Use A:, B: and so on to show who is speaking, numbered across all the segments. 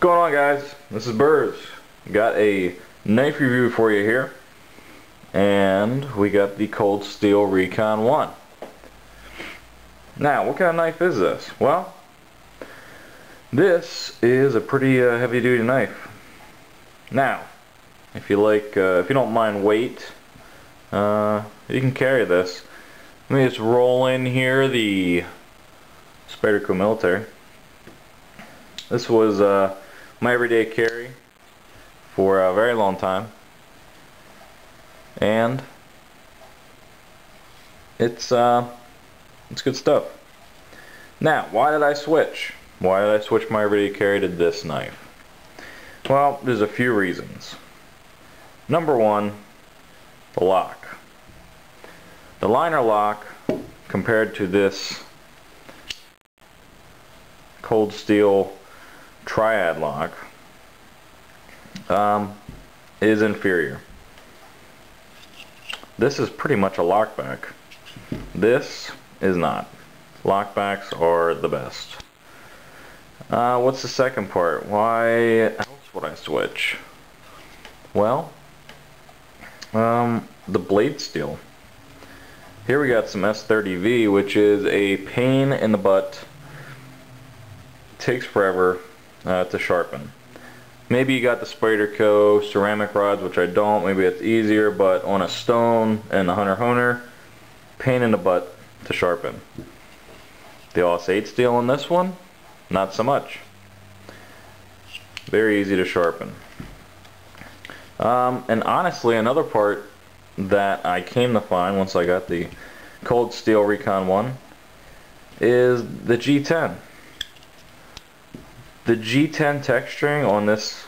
A: going on, guys? This is Berz. Got a knife review for you here, and we got the cold Steel Recon 1. Now, what kind of knife is this? Well, this is a pretty heavy duty knife. Now, if you don't mind weight, you can carry this. Let me just roll in here the Spyderco Military. This was my everyday carry for a very long time, and it's good stuff. Now, why did I switch? Why did I switch my everyday carry to this knife? Well, there's a few reasons. Number one, the lock. The liner lock compared to this cold steel triad lock is inferior. This is pretty much a lockback. This is not. Lockbacks are the best. What's the second part? Why else would I switch? Well, the blade steel. Here we got some S30V, which is a pain in the butt. Takes forever to sharpen. Maybe you got the Spyderco ceramic rods, which I don't. Maybe it's easier, but on a stone and a Hunter, pain in the butt to sharpen. The AUS-8 steel on this one, not so much. Very easy to sharpen. And honestly, another part that I came to find once I got the cold steel Recon 1 is the G10. The G10 texturing on this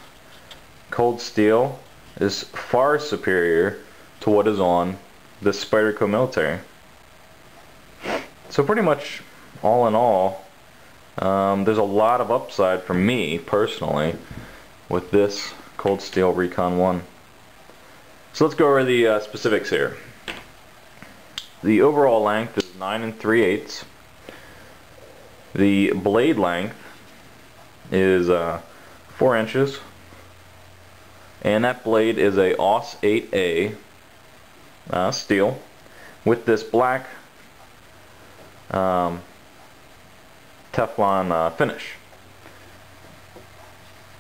A: cold steel is far superior to what is on the Spyderco Military. So pretty much all in all, there's a lot of upside for me personally with this cold steel Recon 1. So let's go over the specifics here. The overall length is 9 3/8. The blade length is 4 inches, and that blade is a AUS-8A steel with this black teflon finish.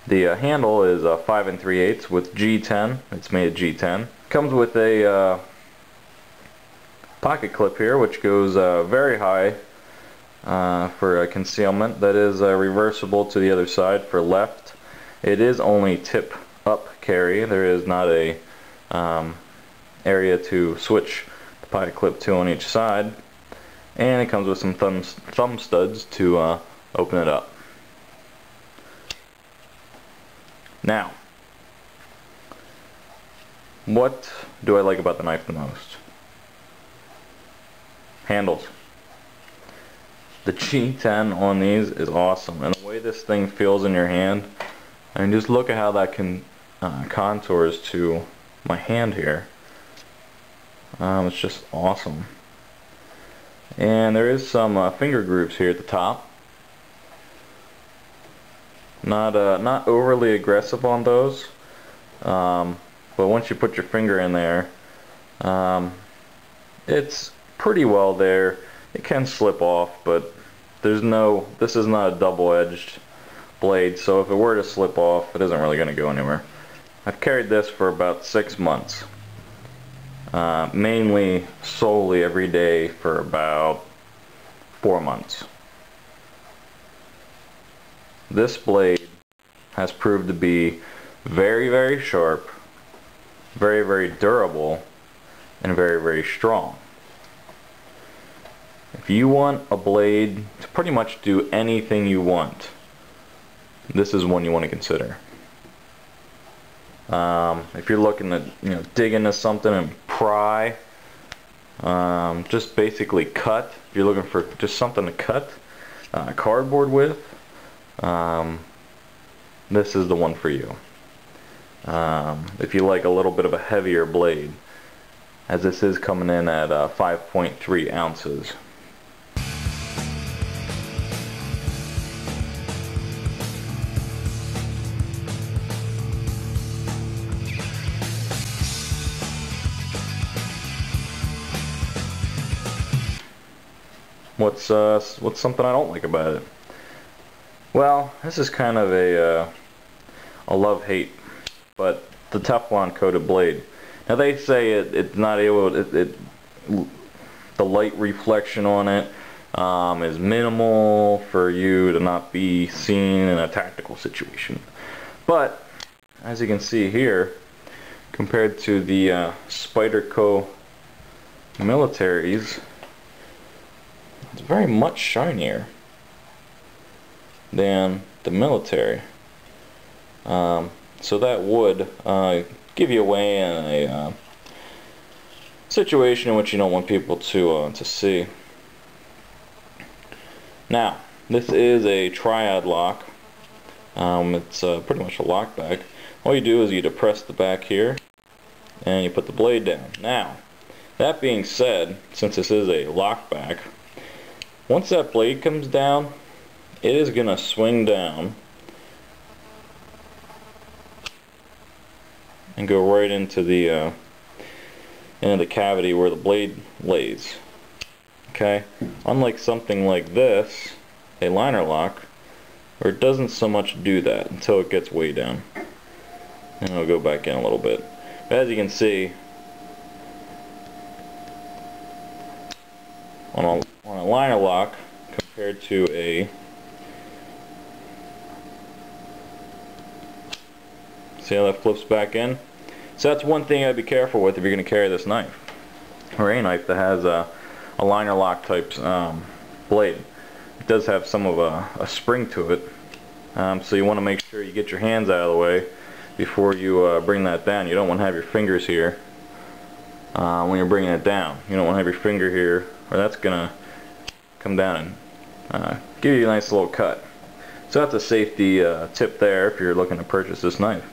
A: The handle is 5 3/8 with G10. It's made of G10. Comes with a pocket clip here, which goes very high for concealment. That is reversible to the other side for left. It is only tip up carry. There is not a area to switch the pocket clip to on each side. And it comes with some thumb studs to open it up. Now, what do I like about the knife the most? Handles. The G10 on these is awesome, and the way this thing feels in your hand, I mean, just look at how that contours to my hand here. It's just awesome. And there is some finger grooves here at the top. Not overly aggressive on those, but once you put your finger in there, it's pretty well there. It can slip off, but this is not a double-edged blade, so if it were to slip off, it isn't really going to go anywhere. I've carried this for about 6 months. Mainly, solely every day for about 4 months. This blade has proved to be very, very sharp, very, very durable, and very, very strong. If you want a blade to pretty much do anything you want, this is one you want to consider. If you're looking to dig into something and pry, just basically cut, if you're looking for just something to cut cardboard with, this is the one for you. If you like a little bit of a heavier blade, as this is coming in at 5.3 ounces. what's something I don't like about it? Well, this is kind of a love-hate, but the Teflon coated blade. Now they say it's not able the light reflection on it is minimal for you to not be seen in a tactical situation. But as you can see here, compared to the Spyderco militaries, it's very much shinier than the military. So that would give you away in a situation in which you don't want people to see. Now, this is a triad lock. It's pretty much a lock back. All you do is you depress the back here and you put the blade down. Now, that being said, since this is a lock back, once that blade comes down, it is going to swing down and go right into the cavity where the blade lays. Okay? Unlike something like this, a liner lock, where it doesn't so much do that until it gets way down. And it'll go back in a little bit. But as you can see, on a liner lock compared to a, see how that flips back in? So that's one thing I'd be careful with if you're going to carry this knife, or any knife that has a liner lock type blade. It does have some of a spring to it, so you want to make sure you get your hands out of the way before you bring that down. You don't want to have your fingers here when you're bringing it down. You don't want to have your finger here, or that's going to come down and give you a nice little cut. So that's a safety tip there if you're looking to purchase this knife.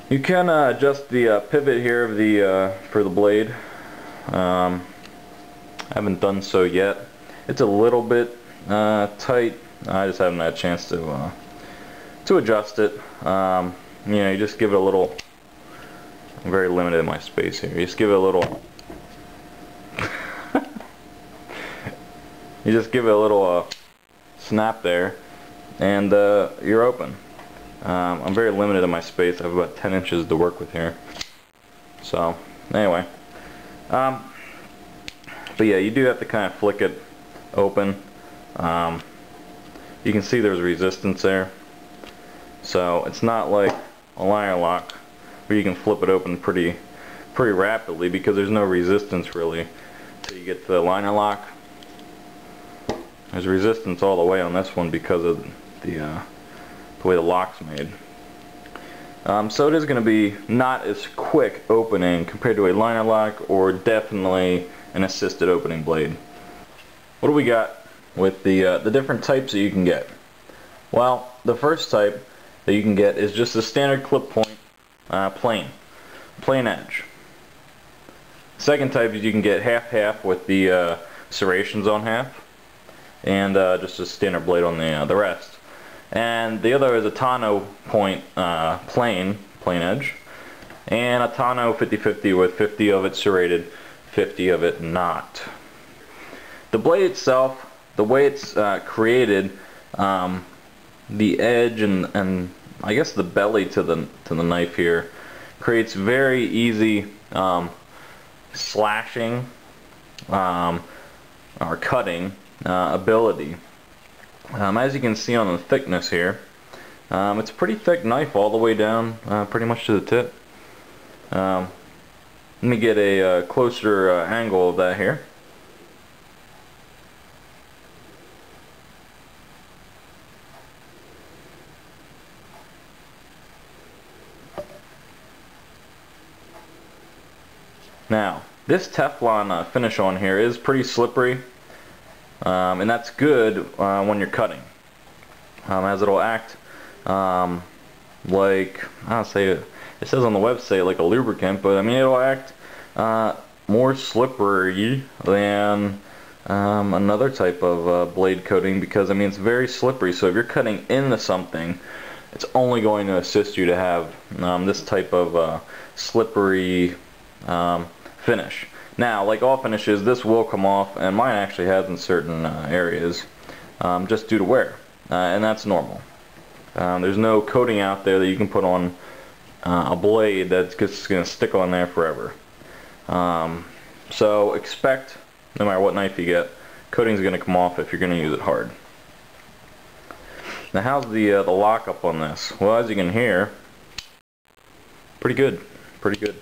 A: You can adjust the pivot here of the for the blade. I haven't done so yet. It's a little bit tight. I just haven't had a chance to adjust it. You know, you just give it a little. I'm very limited in my space here. You just give it a little. You just give it a little snap there, and you're open. I'm very limited in my space. I have about 10 inches to work with here. So, anyway. But yeah, you do have to kind of flick it open. You can see there's resistance there. So, it's not like a liner lock where you can flip it open pretty rapidly, because there's no resistance really until you get to the liner lock. There's resistance all the way on this one because of the way the lock's made. So it is going to be not as quick opening compared to a liner lock, or definitely an assisted opening blade. What do we got with the different types that you can get? Well, the first type that you can get is just a standard clip point, plain edge. Second type is you can get half with the serrations on half, and just a standard blade on the rest. And the other is a Tano point plain edge, and a Tano 50-50 with 50 of it serrated, 50 of it not. The blade itself, the way it's created, the edge and I guess the belly to the knife here creates very easy slashing or cutting ability. As you can see on the thickness here, it's a pretty thick knife all the way down, pretty much to the tip. Let me get a closer angle of that here. Now, this Teflon finish on here is pretty slippery. And that's good when you're cutting, as it'll act like, I'll say it says on the website like a lubricant, but I mean it'll act more slippery than another type of blade coating, because I mean it's very slippery. So if you're cutting into something, it's only going to assist you to have this type of slippery finish. Now, like all finishes, this will come off, and mine actually has in certain areas, just due to wear, and that's normal. There's no coating out there that you can put on a blade that's just going to stick on there forever. So expect, no matter what knife you get, coating's going to come off if you're going to use it hard. Now, how's the lockup on this? Well, as you can hear, pretty good, pretty good.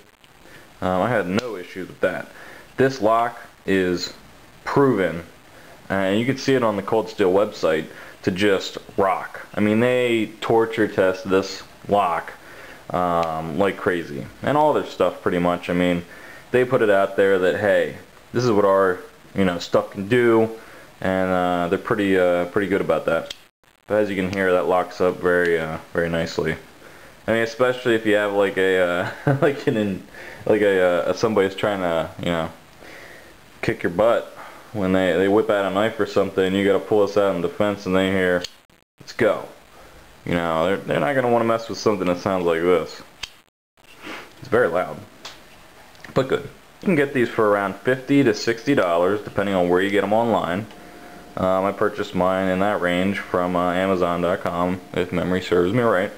A: I had no issues with that. This lock is proven, and you can see it on the Cold Steel website, to just rock. I mean, they torture test this lock like crazy, and all their stuff pretty much. I mean, they put it out there that, hey, this is what our stuff can do, and they're pretty good about that. But as you can hear, that locks up very nicely. I mean, especially if you have like a somebody's trying to kick your butt when they whip out a knife or something. You got to pull this out in defense, and they hear, "Let's go." They're not gonna want to mess with something that sounds like this. It's very loud, but good. You can get these for around $50 to $60, depending on where you get them online. I purchased mine in that range from Amazon.com, if memory serves me right.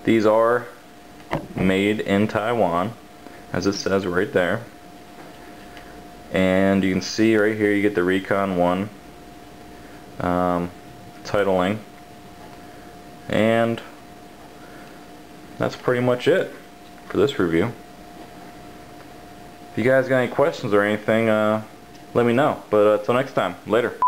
A: These are made in Taiwan, as it says right there. And you can see right here you get the Recon 1 titling. And that's pretty much it for this review. If you guys got any questions or anything, let me know. But until next time, later.